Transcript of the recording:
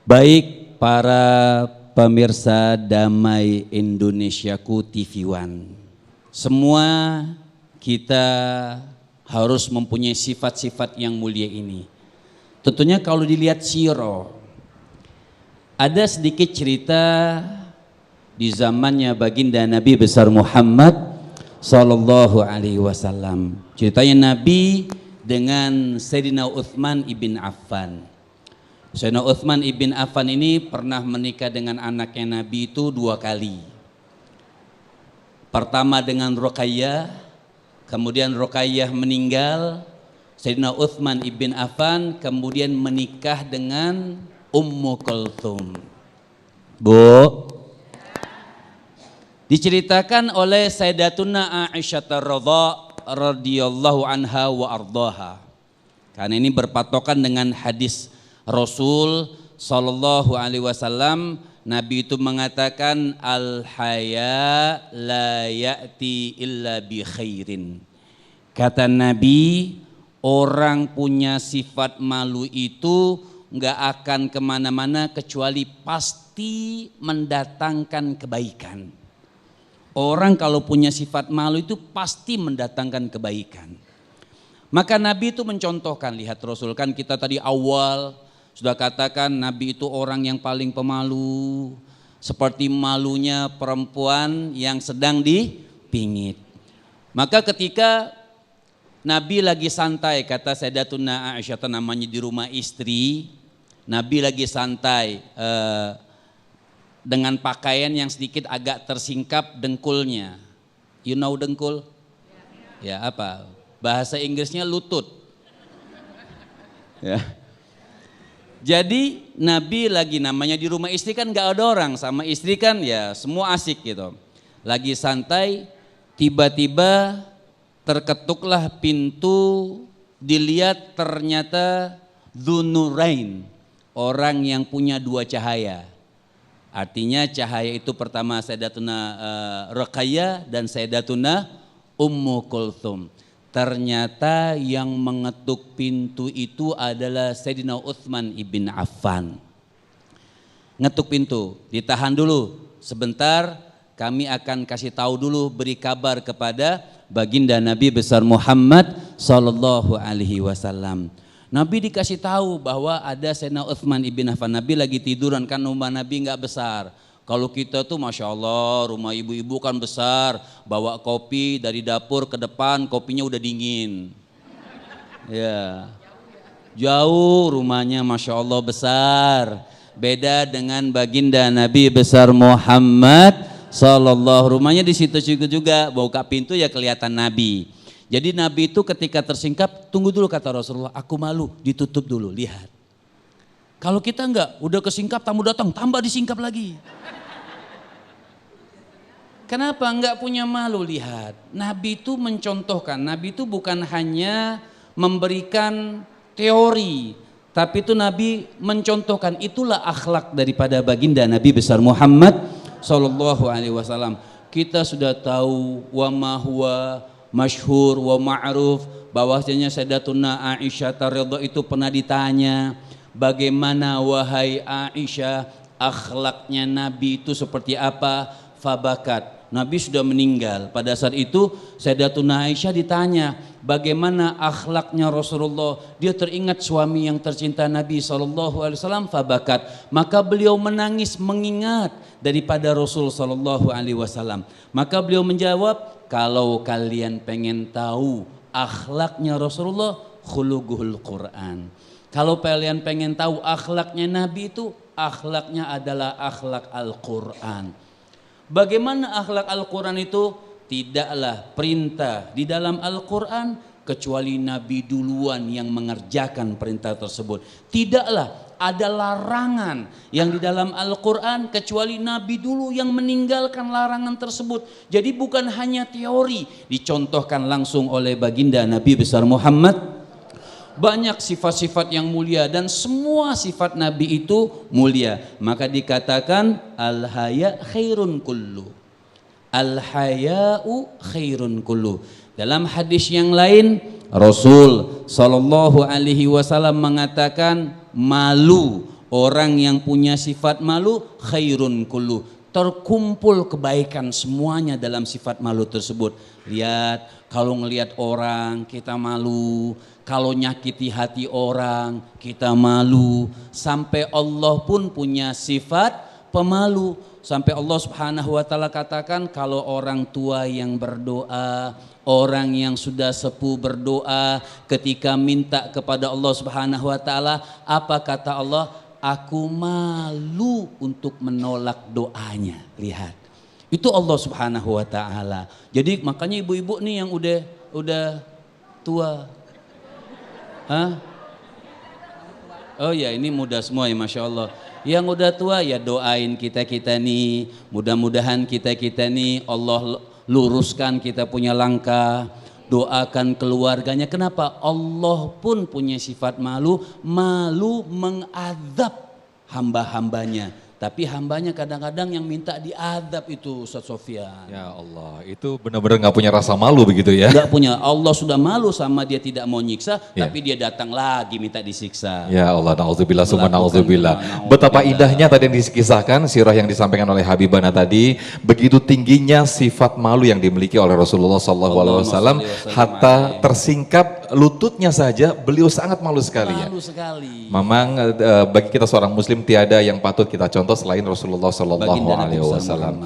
Baik para pemirsa Damai Indonesiaku TV One, semua kita harus mempunyai sifat-sifat yang mulia ini. Tentunya kalau dilihat siro, ada sedikit cerita di zamannya baginda Nabi besar Muhammad Sallallahu Alaihi Wasallam. Ceritanya Nabi dengan Sayyidina Uthman ibn Affan. Sayyidina Uthman ibn Affan ini pernah menikah dengan anaknya Nabi itu 2 kali. Pertama dengan Ruqayyah, kemudian Ruqayyah meninggal. Sayyidina Uthman ibn Affan kemudian menikah dengan Ummu Kulthum. Bu, diceritakan oleh Sayyidatuna Aisyah radhiyallahu anha wa ardaha. Karena ini berpatokan dengan hadis Rasul sallallahu alaihi wasallam. Nabi itu mengatakan al-haya la ya'ti illa bi khairin. Kata Nabi, orang punya sifat malu itu enggak akan kemana-mana kecuali pasti mendatangkan kebaikan. Orang kalau punya sifat malu itu pasti mendatangkan kebaikan. Maka Nabi itu mencontohkan, lihat Rasul kan kita tadi awal sudah katakan Nabi itu orang yang paling pemalu, seperti malunya perempuan yang sedang dipingit. Maka ketika Nabi lagi santai, kata Sayyidatuna Aisyah namanya di rumah istri, Nabi lagi santai dengan pakaian yang sedikit agak tersingkap dengkulnya. You know dengkul? Ya apa? Bahasa Inggrisnya lutut. Ya. Jadi Nabi lagi namanya di rumah istri kan gak ada orang, sama istri kan ya semua asik gitu. Lagi santai, tiba-tiba terketuklah pintu, dilihat ternyata Dzunurain, orang yang punya 2 cahaya. Artinya cahaya itu pertama Sayyidatuna Ruqayyah dan Sayyidatuna Ummu Kulthum. Ternyata yang mengetuk pintu itu adalah Sayyidina Uthman ibn Affan. Ngetuk pintu, ditahan dulu sebentar, kami akan kasih tahu dulu, beri kabar kepada baginda Nabi besar Muhammad sallallahu alaihi wasallam. Nabi dikasih tahu bahwa ada Sayyidina Uthman ibn Affan. Nabi lagi tiduran, kan rumah Nabi nggak besar. Kalau kita tuh Masya Allah rumah ibu-ibu kan besar, bawa kopi dari dapur ke depan kopinya udah dingin. Ya, jauh rumahnya Masya Allah besar. Beda dengan baginda Nabi besar Muhammad Sallallahu, rumahnya di situ juga, buka pintu ya kelihatan Nabi. Jadi Nabi itu ketika tersingkap, tunggu dulu kata Rasulullah, aku malu, ditutup dulu, lihat. Kalau kita enggak, udah kesingkap tamu datang, tambah disingkap lagi. Kenapa enggak punya malu? Lihat, Nabi itu mencontohkan, Nabi itu bukan hanya memberikan teori, tapi itu Nabi mencontohkan, itulah akhlak daripada baginda Nabi besar Muhammad Sallallahu Alaihi Wasallam. Kita sudah tahu wa ma huwa masyhur wa ma'ruf, bahwasanya Sayyidatuna Aisyah radhiyallahu itu pernah ditanya, bagaimana wahai Aisyah akhlaknya Nabi itu seperti apa? Fabakat. Nabi sudah meninggal. Pada saat itu Sayyidatuna Aisyah ditanya, bagaimana akhlaknya Rasulullah? Dia teringat suami yang tercinta Nabi SAW. Fabakat. Maka beliau menangis mengingat daripada Rasul SAW. Maka beliau menjawab, kalau kalian pengen tahu akhlaknya Rasulullah, khuluquhul Quran. Kalau kalian pengen tahu akhlaknya Nabi itu, akhlaknya adalah akhlak Al-Quran. Bagaimana akhlak Al-Quran itu? Tidaklah perintah di dalam Al-Quran kecuali Nabi duluan yang mengerjakan perintah tersebut. Tidaklah ada larangan yang di dalam Al-Quran kecuali Nabi dulu yang meninggalkan larangan tersebut. Jadi bukan hanya teori, dicontohkan langsung oleh baginda Nabi besar Muhammad. Banyak sifat-sifat yang mulia dan semua sifat Nabi itu mulia. Maka dikatakan al-haya khairun kullu. Al-haya'u khairun kullu. Dalam hadis yang lain Rasul sallallahu alaihi wasallam mengatakan, malu Orang yang punya sifat malu khairun kullu. Terkumpul kebaikan semuanya dalam sifat malu tersebut. Lihat, kalau ngelihat orang kita malu, kalau nyakiti hati orang kita malu. Sampai Allah pun punya sifat pemalu. Sampai Allah Subhanahu wa taala katakan kalau orang tua yang berdoa, orang yang sudah sepuh berdoa ketika minta kepada Allah Subhanahu wa taala, apa kata Allah? Aku malu untuk menolak doanya. Lihat. Itu Allah Subhanahu wa taala. Jadi makanya ibu-ibu nih yang udah tua. Hah? Oh ya, ini muda semua ya, Masya Allah. Yang udah tua ya doain kita-kita nih. Mudah-mudahan kita-kita nih Allah luruskan kita punya langkah. Doakan keluarganya. Kenapa? Allah pun punya sifat malu. Malu mengadab hamba-hambanya. Tapi hambanya kadang-kadang yang minta diadab itu, Ustaz Sofyan. Ya Allah, itu benar-benar nggak punya rasa malu begitu ya? Nggak punya. Allah sudah malu sama dia tidak mau nyiksa, tapi dia datang lagi minta disiksa. Ya Allah, na'udzubillah, summa na'udzubillah. Betapa indahnya tadi yang dikisahkan, sirah yang disampaikan oleh Habibana tadi, begitu tingginya sifat malu yang dimiliki oleh Rasulullah SAW, hatta tersingkap lututnya saja, beliau sangat malu sekali ya. Malu sekali. Memang bagi kita seorang muslim tiada yang patut kita contoh selain Rasulullah SAW.